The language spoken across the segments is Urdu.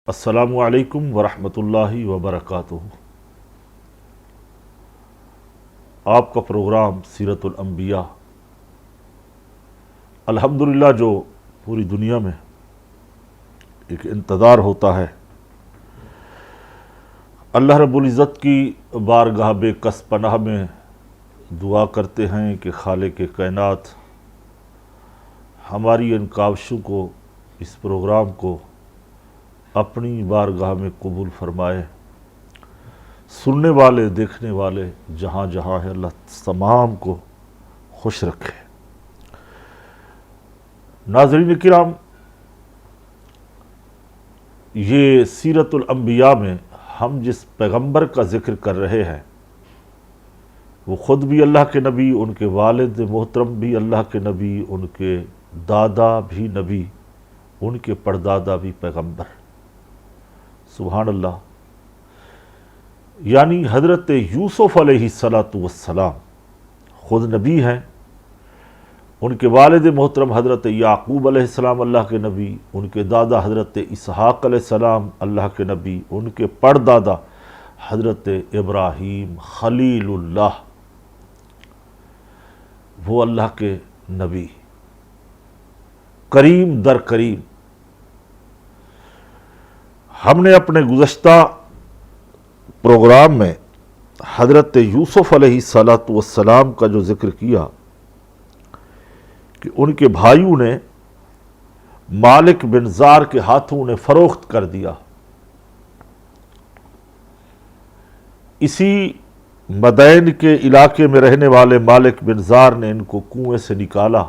السلام علیکم ورحمۃ اللہ وبرکاتہ۔ آپ کا پروگرام سیرت الانبیاء الحمدللہ جو پوری دنیا میں ایک انتظار ہوتا ہے، اللہ رب العزت کی بارگاہ بے کس پناہ میں دعا کرتے ہیں کہ خالق کائنات ہماری ان کاوشوں کو، اس پروگرام کو اپنی بارگاہ میں قبول فرمائے۔ سننے والے، دیکھنے والے جہاں جہاں ہے، اللہ تمام کو خوش رکھے۔ ناظرین کرام، یہ سیرت الانبیاء میں ہم جس پیغمبر کا ذکر کر رہے ہیں، وہ خود بھی اللہ کے نبی، ان کے والد محترم بھی اللہ کے نبی، ان کے دادا بھی نبی، ان کے پردادا بھی پیغمبر۔ سبحان اللہ۔ یعنی حضرت یوسف علیہ السلام خود نبی ہیں، ان کے والد محترم حضرت یعقوب علیہ السلام اللہ کے نبی، ان کے دادا حضرت اسحاق علیہ السلام اللہ کے نبی، ان کے پردادا حضرت ابراہیم خلیل اللہ، وہ اللہ کے نبی، کریم در کریم۔ ہم نے اپنے گزشتہ پروگرام میں حضرت یوسف علیہ السلام کا جو ذکر کیا کہ ان کے بھائیوں نے مالک بن زار کے ہاتھوں انہیں فروخت کر دیا۔ اسی مدین کے علاقے میں رہنے والے مالک بن زار نے ان کو کنویں سے نکالا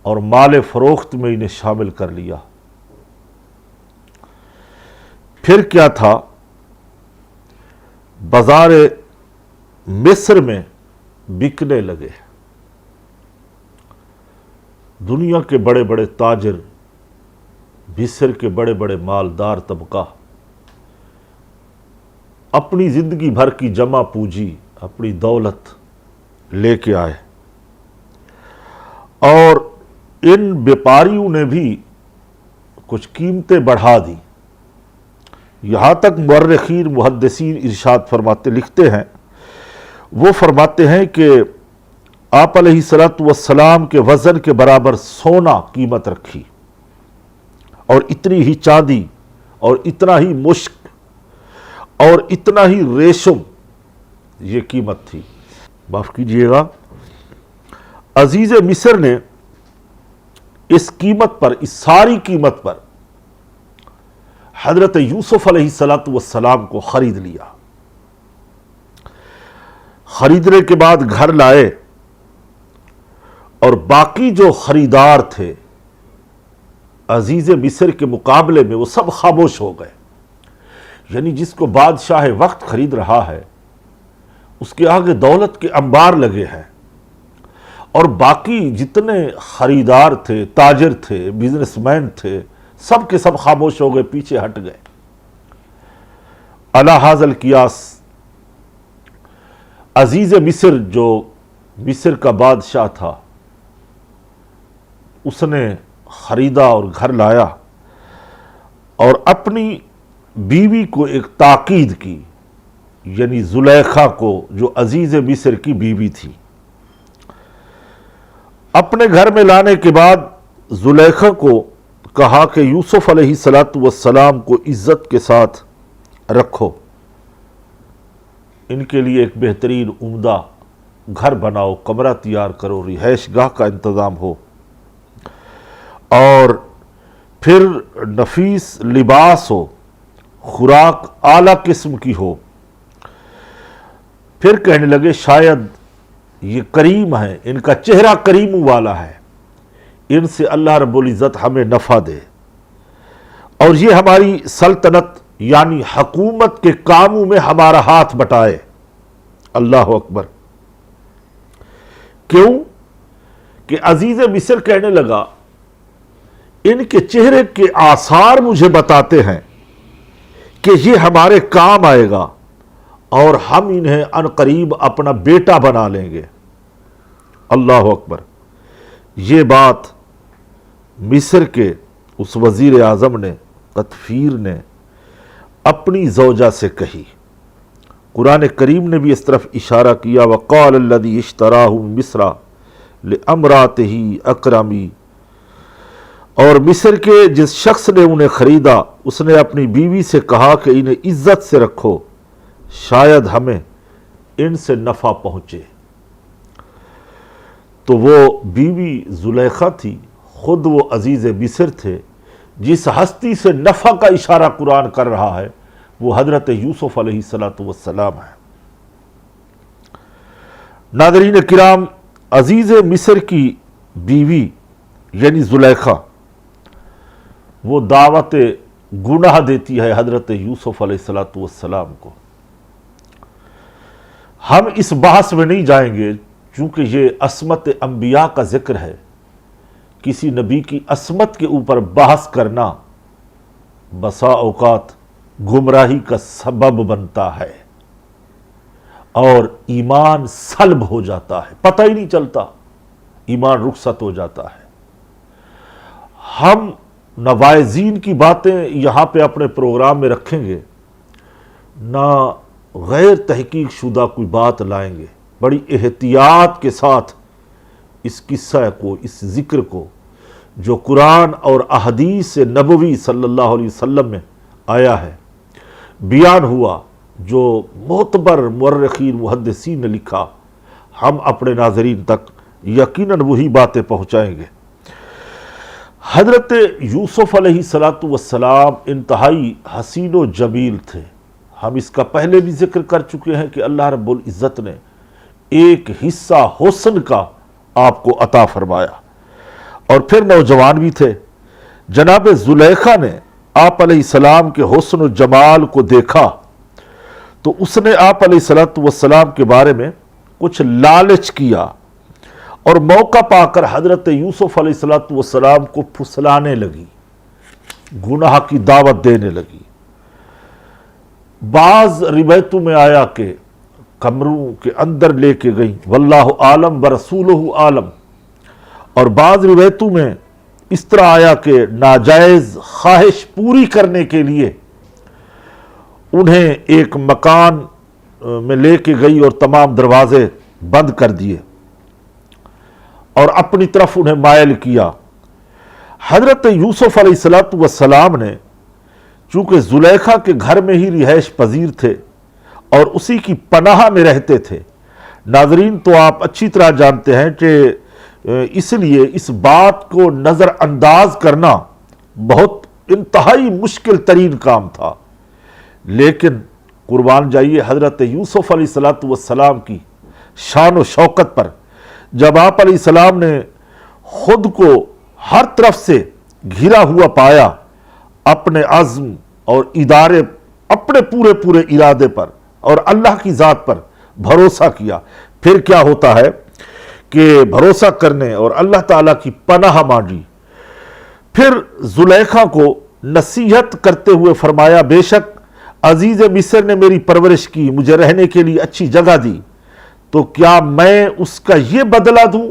اور مال فروخت میں انہیں شامل کر لیا۔ پھر کیا تھا، بازار مصر میں بکنے لگے۔ دنیا کے بڑے بڑے تاجر، مصر کے بڑے بڑے مالدار طبقہ اپنی زندگی بھر کی جمع پونجی، اپنی دولت لے کے آئے، اور ان بیپاریوں نے بھی کچھ قیمتیں بڑھا دی۔ یہاں تک مورخین محدثین ارشاد فرماتے، لکھتے ہیں، وہ فرماتے ہیں کہ آپ علیہ السلام کے وزن کے برابر سونا قیمت رکھی، اور اتنی ہی چاندی، اور اتنا ہی مشک، اور اتنا ہی ریشم، یہ قیمت تھی۔ معاف کیجئے گا، عزیز مصر نے اس قیمت پر، اس ساری قیمت پر حضرت یوسف علیہ السلام کو خرید لیا۔ خریدنے کے بعد گھر لائے، اور باقی جو خریدار تھے عزیز مصر کے مقابلے میں، وہ سب خاموش ہو گئے۔ یعنی جس کو بادشاہ وقت خرید رہا ہے، اس کے آگے دولت کے انبار لگے ہیں، اور باقی جتنے خریدار تھے، تاجر تھے، بزنس مین تھے، سب کے سب خاموش ہو گئے، پیچھے ہٹ گئے۔ علی ھذا القیاس عزیز مصر، جو مصر کا بادشاہ تھا، اس نے خریدا اور گھر لایا، اور اپنی بیوی کو ایک تاکید کی، یعنی زلیخا کو، جو عزیز مصر کی بیوی تھی۔ اپنے گھر میں لانے کے بعد زلیخا کو کہا کہ یوسف علیہ السلام کو عزت کے ساتھ رکھو، ان کے لیے ایک بہترین عمدہ گھر بناؤ، کمرہ تیار کرو، رہائش گاہ کا انتظام ہو، اور پھر نفیس لباس ہو، خوراک اعلیٰ قسم کی ہو۔ پھر کہنے لگے شاید یہ کریم ہے، ان کا چہرہ کریم والا ہے، ان سے اللہ رب العزت ہمیں نفع دے، اور یہ ہماری سلطنت یعنی حکومت کے کاموں میں ہمارا ہاتھ بٹائے۔ اللہ اکبر۔ کیوں کہ عزیز مصر کہنے لگا، ان کے چہرے کے آثار مجھے بتاتے ہیں کہ یہ ہمارے کام آئے گا، اور ہم انہیں عنقریب اپنا بیٹا بنا لیں گے۔ اللہ اکبر۔ یہ بات مصر کے اس وزیر اعظم نے قطفیر نے اپنی زوجہ سے کہی۔ قرآن کریم نے بھی اس طرف اشارہ کیا، وقال الذی اشتراہ من مصر لامرأتہ اکرمی، اور مصر کے جس شخص نے انہیں خریدا اس نے اپنی بیوی سے کہا کہ انہیں عزت سے رکھو، شاید ہمیں ان سے نفع پہنچے۔ تو وہ بیوی زلیخا تھی، خود وہ عزیز مصر تھے، جس ہستی سے نفع کا اشارہ قرآن کر رہا ہے وہ حضرت یوسف علیہ السلام ہے۔ ناظرین کرام، عزیز مصر کی بیوی یعنی زلیخا وہ دعوت گناہ دیتی ہے حضرت یوسف علیہ السلام کو۔ ہم اس بحث میں نہیں جائیں گے چونکہ یہ عصمت انبیاء کا ذکر ہے، کسی نبی کی عصمت کے اوپر بحث کرنا بسا اوقات گمراہی کا سبب بنتا ہے اور ایمان سلب ہو جاتا ہے، پتہ ہی نہیں چلتا، ایمان رخصت ہو جاتا ہے۔ ہم نوائزین کی باتیں یہاں پہ اپنے پروگرام میں رکھیں گے، نہ غیر تحقیق شدہ کوئی بات لائیں گے، بڑی احتیاط کے ساتھ اس قصہ کو، اس ذکر کو جو قرآن اور احادیث نبوی صلی اللہ علیہ وسلم میں آیا ہے، بیان ہوا، جو معتبر مورخین محدثین نے لکھا، ہم اپنے ناظرین تک یقیناً وہی باتیں پہنچائیں گے۔ حضرت یوسف علیہ السلام انتہائی حسین و جمیل تھے۔ ہم اس کا پہلے بھی ذکر کر چکے ہیں کہ اللہ رب العزت نے ایک حصہ حسن کا آپ کو عطا فرمایا، اور پھر نوجوان بھی تھے۔ جناب زلیخا نے آپ علیہ السلام کے حسن و جمال کو دیکھا تو اس نے آپ علیہ السلام کے بارے میں کچھ لالچ کیا اور موقع پا کر حضرت یوسف علیہ السلام کو پھسلانے لگی، گناہ کی دعوت دینے لگی۔ بعض روایتوں میں آیا کہ کمروں کے اندر لے کے گئی، واللہ عالم ورسولہ عالم، اور بعض روایتوں میں اس طرح آیا کہ ناجائز خواہش پوری کرنے کے لیے انہیں ایک مکان میں لے کے گئی اور تمام دروازے بند کر دیے اور اپنی طرف انہیں مائل کیا۔ حضرت یوسف علیہ السلام نے چونکہ زلیخا کے گھر میں ہی رہائش پذیر تھے اور اسی کی پناہ میں رہتے تھے، ناظرین تو آپ اچھی طرح جانتے ہیں کہ اس لیے اس بات کو نظر انداز کرنا بہت انتہائی مشکل ترین کام تھا، لیکن قربان جائیے حضرت یوسف علیہ السلام کی شان و شوکت پر، جب آپ علیہ السلام نے خود کو ہر طرف سے گھرا ہوا پایا، اپنے عزم اور ادارے، اپنے پورے ارادے پر اور اللہ کی ذات پر بھروسہ کیا، پھر کیا ہوتا ہے کہ بھروسہ کرنے اور اللہ تعالیٰ کی پناہ مانگی۔ پھر زلیخا کو نصیحت کرتے ہوئے فرمایا، بے شک عزیز مصر نے میری پرورش کی، مجھے رہنے کے لیے اچھی جگہ دی، تو کیا میں اس کا یہ بدلہ دوں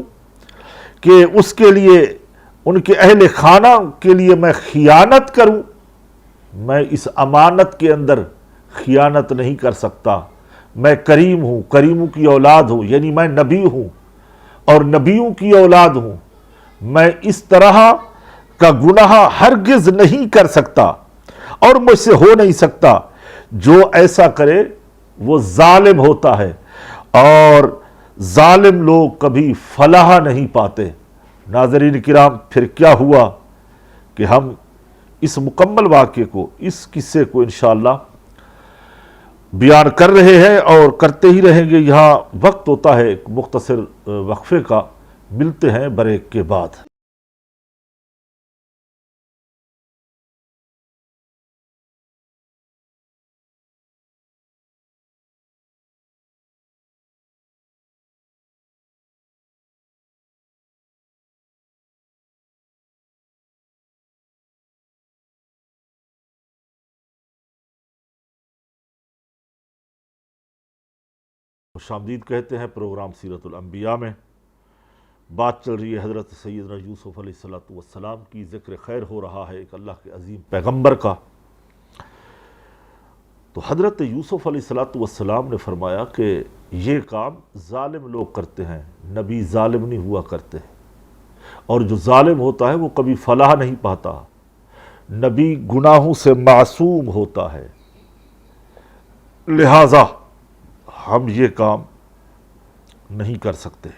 کہ اس کے لیے، ان کے اہل خانہ کے لیے میں خیانت کروں؟ میں اس امانت کے اندر خیانت نہیں کر سکتا۔ میں کریم ہوں، کریموں کی اولاد ہوں، یعنی میں نبی ہوں اور نبیوں کی اولاد ہوں، میں اس طرح کا گناہ ہرگز نہیں کر سکتا اور مجھ سے ہو نہیں سکتا۔ جو ایسا کرے وہ ظالم ہوتا ہے اور ظالم لوگ کبھی فلاح نہیں پاتے۔ ناظرین کرام، پھر کیا ہوا کہ ہم اس مکمل واقعے کو، اس قصے کو انشاءاللہ بیان کر رہے ہیں اور کرتے ہی رہیں گے۔ یہاں وقت ہوتا ہے ایک مختصر وقفے کا، ملتے ہیں بریک کے بعد۔ خوش آمدید کہتے ہیں پروگرام سیرت الانبیاء میں۔ بات چل رہی ہے حضرت سیدنا یوسف علیہ السلام کی، ذکر خیر ہو رہا ہے ایک اللہ کے عظیم پیغمبر کا۔ تو حضرت یوسف علیہ السلام نے فرمایا کہ یہ کام ظالم لوگ کرتے ہیں، نبی ظالم نہیں ہوا کرتے، اور جو ظالم ہوتا ہے وہ کبھی فلاح نہیں پاتا، نبی گناہوں سے معصوم ہوتا ہے، لہذا ہم یہ کام نہیں کر سکتے۔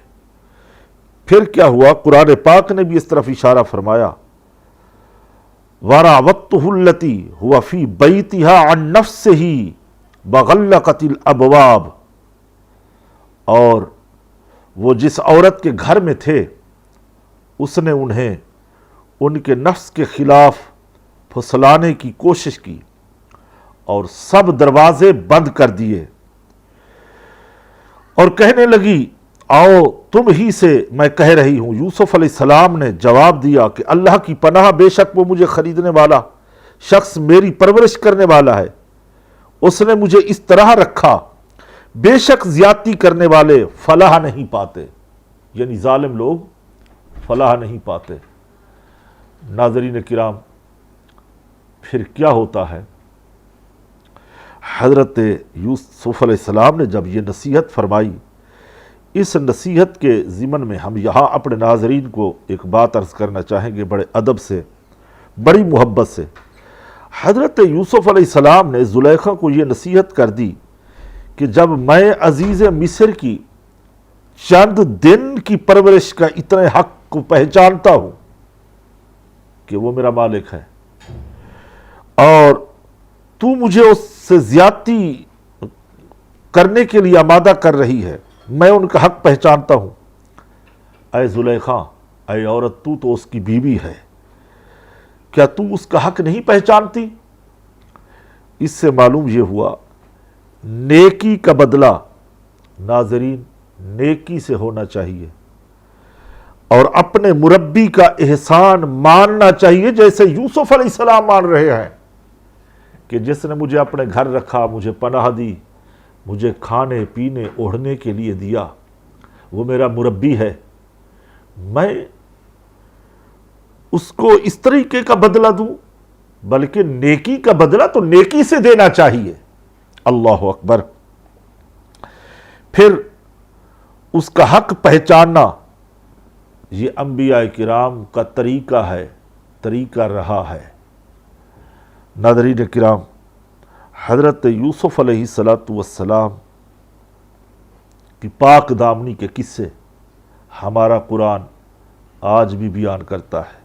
پھر کیا ہوا؟ قرآن پاک نے بھی اس طرف اشارہ فرمایا، وَرَاوَدتُّهُ الَّتِي هُوَ فِي بَيْتِهَا عَن نَفْسِهِ وَغَلَّقَتِ الْأَبْوَابَ، اور وہ جس عورت کے گھر میں تھے اس نے انہیں ان کے نفس کے خلاف پھسلانے کی کوشش کی اور سب دروازے بند کر دیے، اور کہنے لگی آؤ تم ہی سے میں کہہ رہی ہوں۔ یوسف علیہ السلام نے جواب دیا کہ اللہ کی پناہ، بے شک وہ مجھے خریدنے والا شخص میری پرورش کرنے والا ہے، اس نے مجھے اس طرح رکھا، بے شک زیادتی کرنے والے فلاح نہیں پاتے، یعنی ظالم لوگ فلاح نہیں پاتے۔ ناظرین کرام، پھر کیا ہوتا ہے؟ حضرت یوسف علیہ السلام نے جب یہ نصیحت فرمائی، اس نصیحت کے ضمن میں ہم یہاں اپنے ناظرین کو ایک بات عرض کرنا چاہیں گے، بڑے ادب سے، بڑی محبت سے۔ حضرت یوسف علیہ السلام نے زلیخا کو یہ نصیحت کر دی کہ جب میں عزیز مصر کی چند دن کی پرورش کا اتنے حق کو پہچانتا ہوں کہ وہ میرا مالک ہے، اور تو مجھے اس سے زیادتی کرنے کے لیے آمادہ کر رہی ہے، میں ان کا حق پہچانتا ہوں۔ اے زلیخا، اے عورت، تو اس کی بیوی ہے، کیا تو اس کا حق نہیں پہچانتی؟ اس سے معلوم یہ ہوا نیکی کا بدلہ، ناظرین، نیکی سے ہونا چاہیے، اور اپنے مربی کا احسان ماننا چاہیے، جیسے یوسف علیہ السلام مان رہے ہیں کہ جس نے مجھے اپنے گھر رکھا، مجھے پناہ دی، مجھے کھانے پینے اوڑھنے کے لیے دیا، وہ میرا مربی ہے، میں اس کو اس طریقے کا بدلہ دوں؟ بلکہ نیکی کا بدلہ تو نیکی سے دینا چاہیے۔ اللہ اکبر۔ پھر اس کا حق پہچاننا، یہ انبیاء کرام کا طریقہ ہے، طریقہ رہا ہے۔ ناظرین کرام، حضرت یوسف علیہ السلام کی پاک دامنی کے قصے ہمارا قرآن آج بھی بیان کرتا ہے۔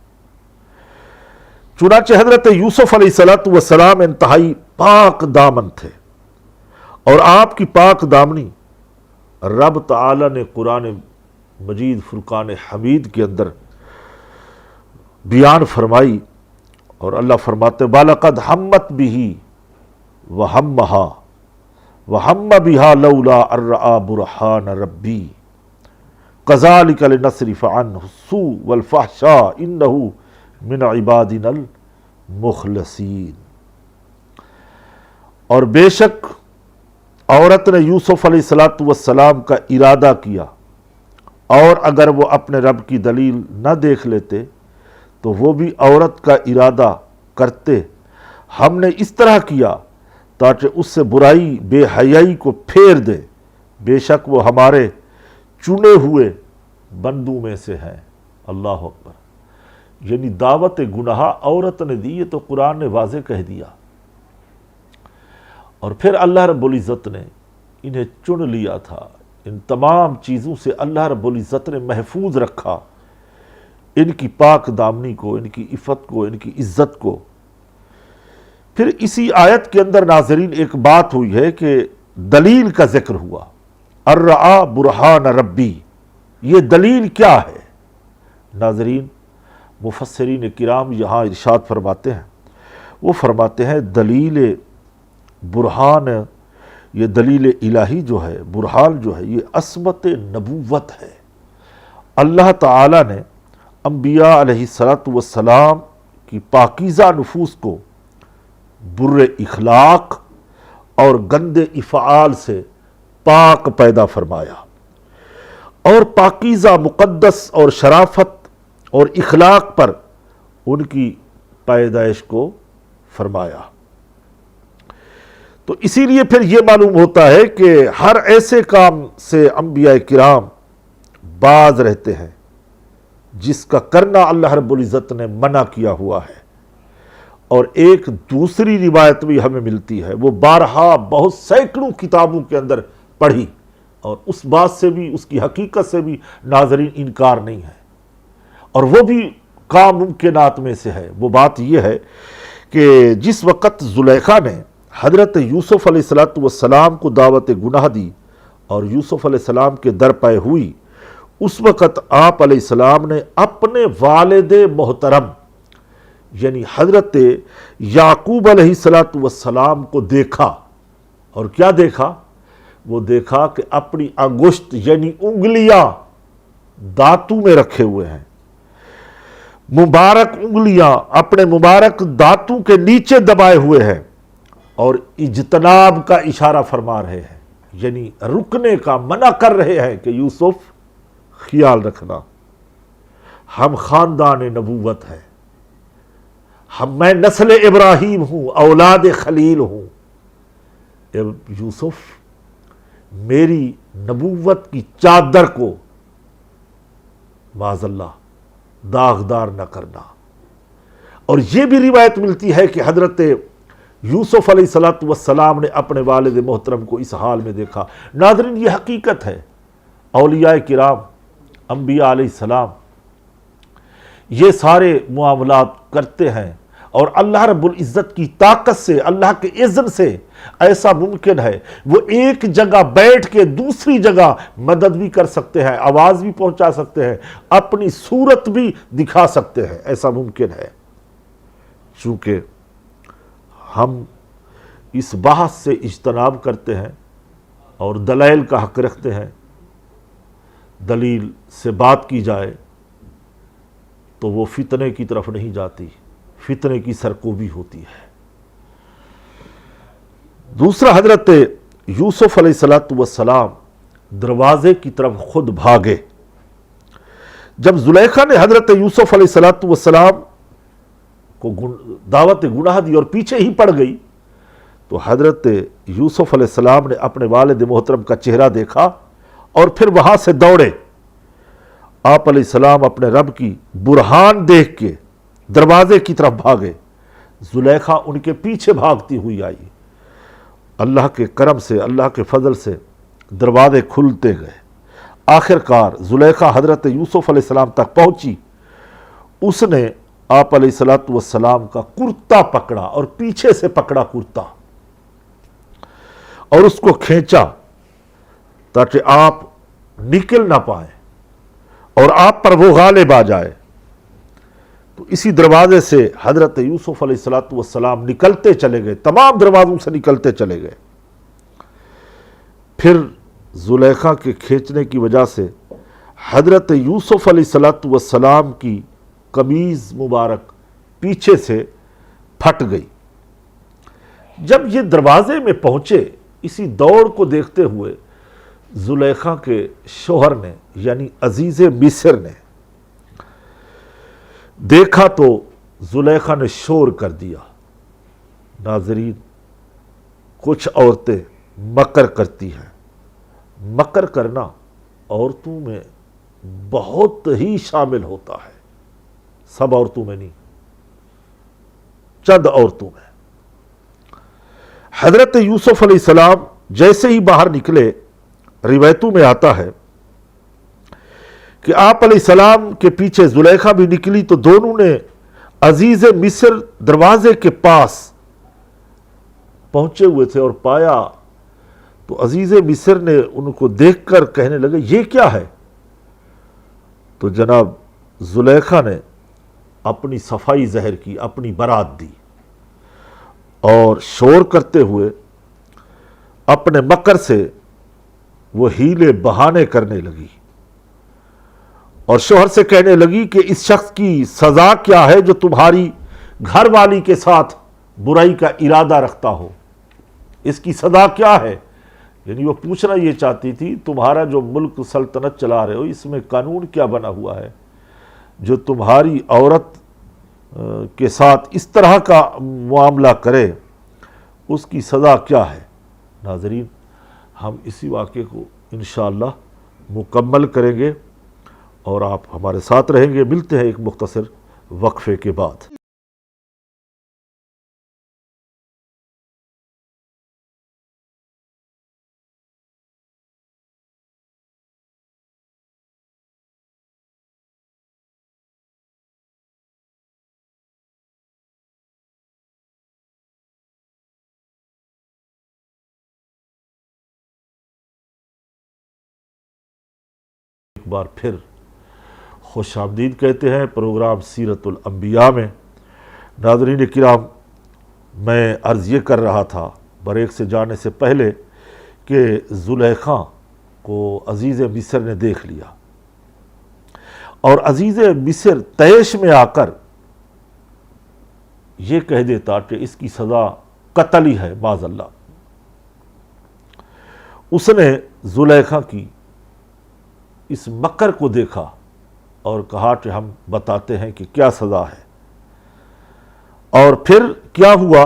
چنانچہ حضرت یوسف علیہ السلام انتہائی پاک دامن تھے، اور آپ کی پاک دامنی رب تعالی نے قرآن مجید فرقان حمید کے اندر بیان فرمائی، اور اللہ فرماتے وَلَقَدْ ہَمَّتْ بِهِ وَهَمَّهَا وَهَمَّ بِهَا لَوْلَا أَن رَّأَىٰ بُرْهَانَ رَبِّهِ كَذَٰلِكَ لِنَصْرِفَ عَنْهُ السُّوءَ وَالْفَحْشَاءَ إِنَّهُ مِنْ عِبَادِنَا الْمُخْلَصِينَ۔ اور بے شک عورت نے یوسف علیہ السلام کا ارادہ کیا، اور اگر وہ اپنے رب کی دلیل نہ دیکھ لیتے تو وہ بھی عورت کا ارادہ کرتے، ہم نے اس طرح کیا تاکہ اس سے برائی، بے حیائی کو پھیر دے، بے شک وہ ہمارے چنے ہوئے بندوں میں سے ہیں۔ اللہ اکبر۔ یعنی دعوت گناہ عورت نے دی، یہ تو قرآن نے واضح کہہ دیا، اور پھر اللہ رب العزت نے انہیں چن لیا تھا، ان تمام چیزوں سے اللہ رب العزت نے محفوظ رکھا، ان کی پاک دامنی کو، ان کی عفت کو، ان کی عزت کو۔ پھر اسی آیت کے اندر ناظرین ایک بات ہوئی ہے کہ دلیل کا ذکر ہوا، اَرَّآ بُرْہَانَ رَبِّی، یہ دلیل کیا ہے؟ ناظرین، مفسرین کرام یہاں ارشاد فرماتے ہیں، وہ فرماتے ہیں دلیل برہان، یہ دلیل الہی جو ہے، برہان جو ہے، یہ عصمت نبوت ہے۔ اللہ تعالی نے انبیاء علیہ السلام کی پاکیزہ نفوس کو برے اخلاق اور گندے افعال سے پاک پیدا فرمایا، اور پاکیزہ مقدس اور شرافت اور اخلاق پر ان کی پیدائش کو فرمایا۔ تو اسی لیے پھر یہ معلوم ہوتا ہے کہ ہر ایسے کام سے انبیاء کرام باز رہتے ہیں جس کا کرنا اللہ رب العزت نے منع کیا ہوا ہے۔ اور ایک دوسری روایت بھی ہمیں ملتی ہے، وہ بارہا بہت سینکڑوں کتابوں کے اندر پڑھی، اور اس بات سے بھی، اس کی حقیقت سے بھی ناظرین انکار نہیں ہے، اور وہ بھی کام ممکنات میں سے ہے۔ وہ بات یہ ہے کہ جس وقت زلیخا نے حضرت یوسف علیہ السلام کو دعوت گناہ دی اور یوسف علیہ السلام کے در پائے ہوئی، اس وقت آپ علیہ السلام نے اپنے والد محترم یعنی حضرت یعقوب علیہ السلام کو دیکھا۔ اور کیا دیکھا؟ وہ دیکھا کہ اپنی انگشت یعنی انگلیاں دانتوں میں رکھے ہوئے ہیں، مبارک انگلیاں اپنے مبارک دانتوں کے نیچے دبائے ہوئے ہیں، اور اجتناب کا اشارہ فرما رہے ہیں، یعنی رکنے کا منع کر رہے ہیں کہ یوسف خیال رکھنا، ہم خاندان نبوت ہے، میں نسل ابراہیم ہوں، اولاد خلیل ہوں، یوسف میری نبوت کی چادر کو معاذ اللہ داغدار نہ کرنا۔ اور یہ بھی روایت ملتی ہے کہ حضرت یوسف علیہ السلام نے اپنے والد محترم کو اس حال میں دیکھا۔ ناظرین، یہ حقیقت ہے، اولیاء کرام، انبیاء علیہ السلام یہ سارے معاملات کرتے ہیں، اور اللہ رب العزت کی طاقت سے، اللہ کے اذن سے ایسا ممکن ہے وہ ایک جگہ بیٹھ کے دوسری جگہ مدد بھی کر سکتے ہیں، آواز بھی پہنچا سکتے ہیں، اپنی صورت بھی دکھا سکتے ہیں، ایسا ممکن ہے۔ چونکہ ہم اس بحث سے اجتناب کرتے ہیں اور دلائل کا حق رکھتے ہیں، دلیل سے بات کی جائے تو وہ فتنے کی طرف نہیں جاتی، فتنے کی سرکوبی ہوتی ہے۔ دوسرا، حضرت یوسف علیہ السلام دروازے کی طرف خود بھاگے۔ جب زلیخا نے حضرت یوسف علیہ السلام کو دعوت گناہ دی اور پیچھے ہی پڑ گئی، تو حضرت یوسف علیہ السلام نے اپنے والد محترم کا چہرہ دیکھا اور پھر وہاں سے دوڑے۔ آپ علیہ السلام اپنے رب کی برہان دیکھ کے دروازے کی طرف بھاگے، زلیخا ان کے پیچھے بھاگتی ہوئی آئی۔ اللہ کے کرم سے، اللہ کے فضل سے دروازے کھلتے گئے۔ آخر کار زلیخا حضرت یوسف علیہ السلام تک پہنچی، اس نے آپ علیہ السلام کا کرتا پکڑا اور پیچھے سے پکڑا کرتا اور اس کو کھینچا تاکہ آپ نکل نہ پائیں اور آپ پر وہ غالب آ جائے۔ تو اسی دروازے سے حضرت یوسف علیہ السلام نکلتے چلے گئے، تمام دروازوں سے نکلتے چلے گئے۔ پھر زلیخا کے کھینچنے کی وجہ سے حضرت یوسف علیہ السلام کی قمیض مبارک پیچھے سے پھٹ گئی۔ جب یہ دروازے میں پہنچے، اسی دوڑ کو دیکھتے ہوئے زلیخا کے شوہر نے یعنی عزیز مصر نے دیکھا تو زلیخا نے شور کر دیا۔ ناظرین، کچھ عورتیں مکر کرتی ہیں، مکر کرنا عورتوں میں بہت ہی شامل ہوتا ہے، سب عورتوں میں نہیں، چند عورتوں میں۔ حضرت یوسف علیہ السلام جیسے ہی باہر نکلے، روایتوں میں آتا ہے کہ آپ علیہ السلام کے پیچھے زلیخا بھی نکلی، تو دونوں نے عزیز مصر دروازے کے پاس پہنچے ہوئے تھے اور پایا تو عزیز مصر نے ان کو دیکھ کر کہنے لگے، یہ کیا ہے؟ تو جناب زلیخا نے اپنی صفائی ظاہر کی، اپنی برات دی اور شور کرتے ہوئے اپنے مکر سے وہ ہیلے بہانے کرنے لگی اور شوہر سے کہنے لگی کہ اس شخص کی سزا کیا ہے جو تمہاری گھر والی کے ساتھ برائی کا ارادہ رکھتا ہو؟ اس کی سزا کیا ہے یعنی وہ پوچھنا یہ چاہتی تھی تمہارا جو ملک سلطنت چلا رہے ہو اس میں قانون کیا بنا ہوا ہے جو تمہاری عورت کے ساتھ اس طرح کا معاملہ کرے اس کی سزا کیا ہے؟ ناظرین، ہم اسی واقعے کو انشاءاللہ مکمل کریں گے اور آپ ہمارے ساتھ رہیں گے۔ ملتے ہیں ایک مختصر وقفے کے بعد۔ ایک بار پھر خوش آمدید کہتے ہیں پروگرام سیرت الانبیاء میں۔ ناظرین کرام، میں عرض یہ کر رہا تھا بریک سے جانے سے پہلے کہ زلیخا کو عزیز مصر نے دیکھ لیا اور عزیز مصر طیش میں آ کر یہ کہہ دیتا کہ اس کی سزا قتل ہی ہے معاذ اللہ۔ اس نے زلیخا کی اس مکر کو دیکھا اور کہا کہ ہم بتاتے ہیں کہ کیا سزا ہے۔ اور پھر کیا ہوا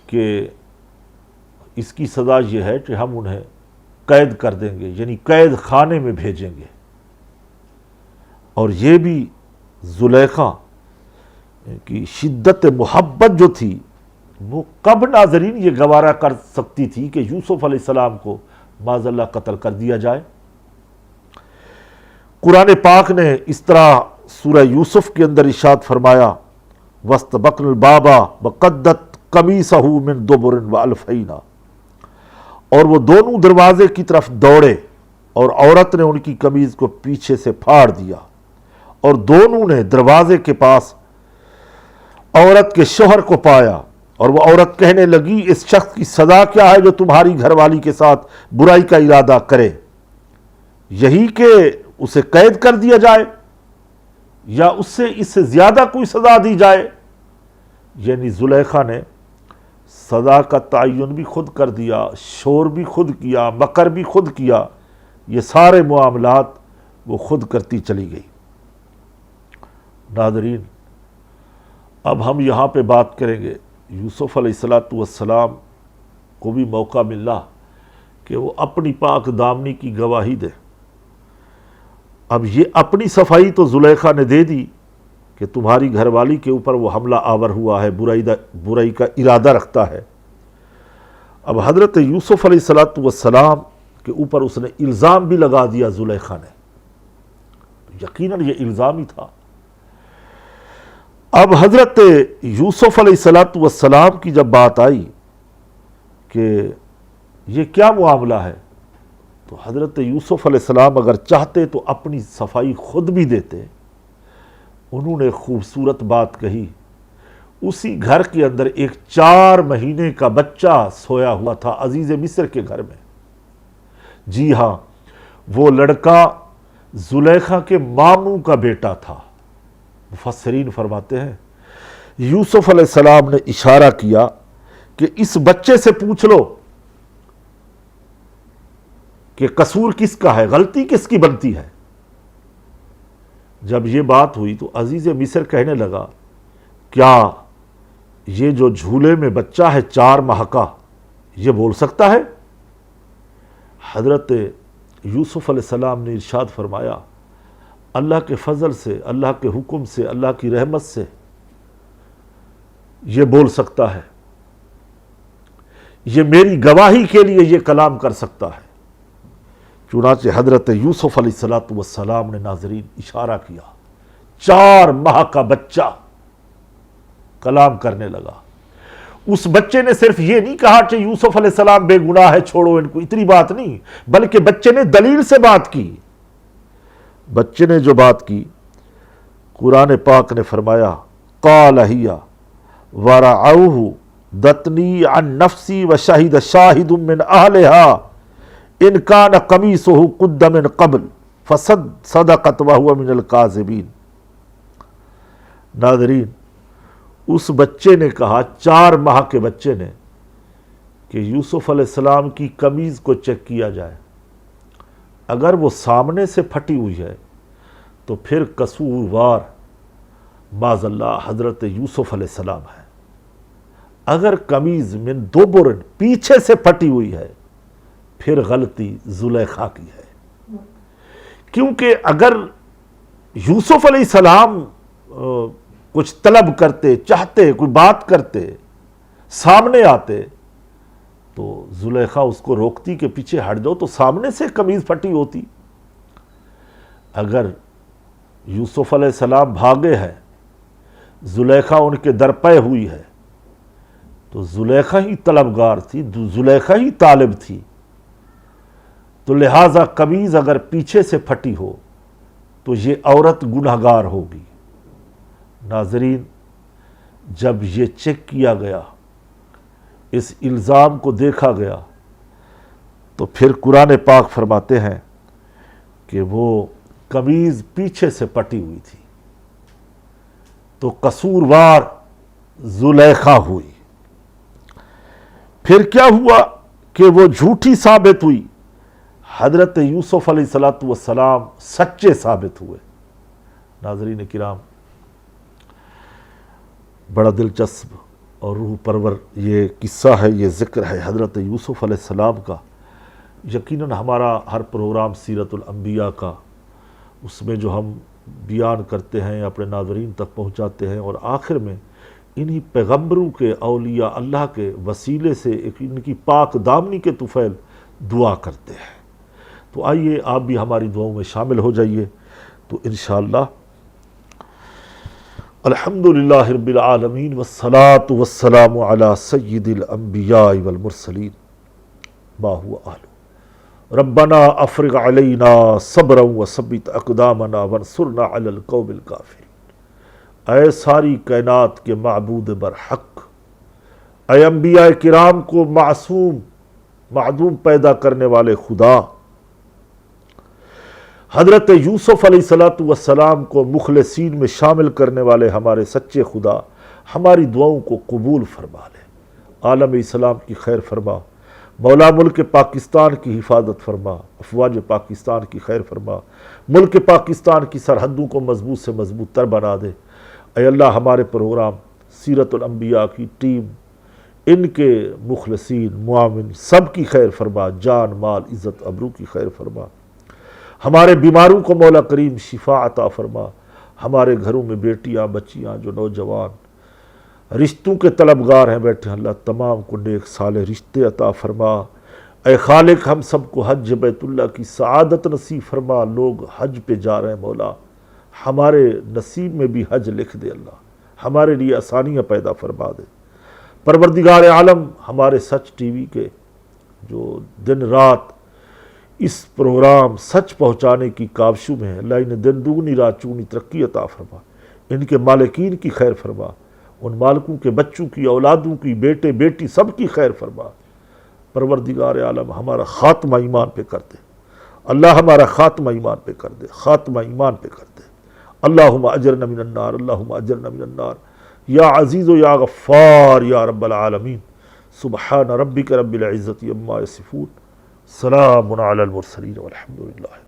کہ اس کی سزا یہ ہے کہ ہم انہیں قید کر دیں گے، یعنی قید خانے میں بھیجیں گے۔ اور یہ بھی زلیخا کی شدت محبت جو تھی وہ کب ناظرین یہ گوارا کر سکتی تھی کہ یوسف علیہ السلام کو معاذ اللہ قتل کر دیا جائے؟ قرآن پاک نے اس طرح سورہ یوسف کے اندر ارشاد فرمایا وَاسْتَبَقْنَا الْبَابَ وَقَدَّتْ قَمِيصَهُ مِنْ دُبُرٍ وَأَلْفَيْنَا، اور وہ دونوں دروازے کی طرف دوڑے اور عورت نے ان کی قمیض کو پیچھے سے پھاڑ دیا، اور دونوں نے دروازے کے پاس عورت کے شوہر کو پایا، اور وہ عورت کہنے لگی اس شخص کی سزا کیا ہے جو تمہاری گھر والی کے ساتھ برائی کا ارادہ کرے؟ یہی کہ اسے قید کر دیا جائے یا اس سے زیادہ کوئی سزا دی جائے؟ یعنی زلیخا نے سزا کا تعین بھی خود کر دیا، شور بھی خود کیا، مکر بھی خود کیا، یہ سارے معاملات وہ خود کرتی چلی گئی۔ ناظرین، اب ہم یہاں پہ بات کریں گے یوسف علیہ السلام کو بھی موقع ملا کہ وہ اپنی پاک دامنی کی گواہی دے۔ اب یہ اپنی صفائی تو زلیخا نے دے دی کہ تمہاری گھر والی کے اوپر وہ حملہ آور ہوا ہے، برائی کا ارادہ رکھتا ہے۔ اب حضرت یوسف علیہ السلام کے اوپر اس نے الزام بھی لگا دیا زلیخا نے، یقیناً یہ الزام ہی تھا۔ اب حضرت یوسف علیہ السلام کی جب بات آئی کہ یہ کیا معاملہ ہے، تو حضرت یوسف علیہ السلام اگر چاہتے تو اپنی صفائی خود بھی دیتے۔ انہوں نے خوبصورت بات کہی، اسی گھر کے اندر ایک 4 مہینے کا بچہ سویا ہوا تھا عزیز مصر کے گھر میں۔ جی ہاں، وہ لڑکا زلیخا کے ماموں کا بیٹا تھا۔ مفسرین فرماتے ہیں یوسف علیہ السلام نے اشارہ کیا کہ اس بچے سے پوچھ لو کہ قصور کس کا ہے، غلطی کس کی بنتی ہے۔ جب یہ بات ہوئی تو عزیز مصر کہنے لگا کیا یہ جو جھولے میں بچہ ہے 4 ماہ کا یہ بول سکتا ہے؟ حضرت یوسف علیہ السلام نے ارشاد فرمایا اللہ کے فضل سے، اللہ کے حکم سے، اللہ کی رحمت سے یہ بول سکتا ہے، یہ میری گواہی کے لیے یہ کلام کر سکتا ہے۔ چنانچہ حضرت یوسف علیہ السلام نے ناظرین اشارہ کیا، 4 ماہ کا بچہ کلام کرنے لگا۔ اس بچے نے صرف یہ نہیں کہا کہ یوسف علیہ السلام بے گناہ ہے چھوڑو ان کو، اتنی بات نہیں، بلکہ بچے نے دلیل سے بات کی۔ بچے نے جو بات کی قرآن پاک نے فرمایا قال ہی ورعوہ دتنی عن نفسی وشہد شاہد من اہلہا ان کان قمیصہ قد من قبل فصدقت وہو من الکاذبین۔ ناظرین، اس بچے نے کہا، 4 ماہ کے بچے نے، کہ یوسف علیہ السلام کی قمیض کو چیک کیا جائے، اگر وہ سامنے سے پھٹی ہوئی ہے تو پھر قصوروار معاذ اللہ حضرت یوسف علیہ السلام ہے. اگر قمیض من دبر پیچھے سے پھٹی ہوئی ہے پھر غلطی زلیخا کی ہے. کیونکہ اگر یوسف علیہ السلام کچھ طلب کرتے، چاہتے، کوئی بات کرتے، سامنے آتے تو زلیخا اس کو روکتی کہ پیچھے ہٹ جاؤ، تو سامنے سے قمیض پھٹی ہوتی. اگر یوسف علیہ السلام بھاگے ہیں، زلیخا ان کے در پے ہوئی ہے، تو زلیخا ہی طلبگار تھی، زلیخا ہی طالب تھی، تو لہٰذا قمیض اگر پیچھے سے پھٹی ہو تو یہ عورت گنہگار ہوگی. ناظرین، جب یہ چیک کیا گیا، اس الزام کو دیکھا گیا، تو پھر قرآن پاک فرماتے ہیں کہ وہ قمیض پیچھے سے پٹی ہوئی تھی تو قصوروار زلیخا ہوئی. پھر کیا ہوا کہ وہ جھوٹی ثابت ہوئی، حضرت یوسف علیہ السلام سچے ثابت ہوئے. ناظرین کرام، بڑا دلچسپ اور روح پرور یہ قصہ ہے، یہ ذکر ہے حضرت یوسف علیہ السلام کا. یقیناً ہمارا ہر پروگرام سیرت الانبیاء کا، اس میں جو ہم بیان کرتے ہیں اپنے ناظرین تک پہنچاتے ہیں، اور آخر میں انہی پیغمبروں کے، اولیاء اللہ کے وسیلے سے ان کی پاک دامنی کے طفیل دعا کرتے ہیں. تو آئیے آپ بھی ہماری دعاؤں میں شامل ہو جائیے. تو انشاءاللہ الحمدللہ رب العالمین والصلاة والسلام علی سید الانبیاء والمرسلین ما هو اہلہ. ربنا افرغ علینا صبرا وثبت اقدامنا وانصرنا علی القوم الکافرین. اے ساری کائنات کے معبود برحق، اے انبیاء کرام کو معصوم معدوم پیدا کرنے والے خدا، حضرت یوسف علیہ السلام کو مخلصین میں شامل کرنے والے ہمارے سچے خدا، ہماری دعاؤں کو قبول فرما لے. عالم اسلام کی خیر فرما، مولا ملک پاکستان کی حفاظت فرما، افواج پاکستان کی خیر فرما، ملک پاکستان کی سرحدوں کو مضبوط سے مضبوط تر بنا دے. اے اللہ، ہمارے پروگرام سیرت الانبیاء کی ٹیم، ان کے مخلصین، معاون، سب کی خیر فرما، جان مال عزت ابرو کی خیر فرما. ہمارے بیماروں کو مولا کریم شفا عطا فرما. ہمارے گھروں میں بیٹیاں، بچیاں، جو نوجوان رشتوں کے طلبگار ہیں بیٹھے، اللہ تمام کو نیک صالح رشتے عطا فرما. اے خالق، ہم سب کو حج بیت اللہ کی سعادت نصیب فرما. لوگ حج پہ جا رہے ہیں، مولا ہمارے نصیب میں بھی حج لکھ دے. اللہ ہمارے لیے آسانیاں پیدا فرما دے. پروردگار عالم، ہمارے سچ ٹی وی کے جو دن رات اس پروگرام سچ پہنچانے کی کاوشوں میں ہے، اللہ انہیں دن دگنی رات چگنی ترقی عطا فرما. ان کے مالکین کی خیر فرما، ان مالکوں کے بچوں کی، اولادوں کی، بیٹے بیٹی سب کی خیر فرما. پروردگار عالم، ہمارا خاتمہ ایمان پہ کر دے. اللہ ہمارا خاتمہ ایمان پہ کر دے، خاتمہ ایمان پہ کر دے. اللہم اجرنا من النار، اللہم اجرنا من النار یا عزیز و یا غفار یا رب العالمین. سبحان ربک رب العزت عما یصفون، سلام علی المرسلین والحمد للہ.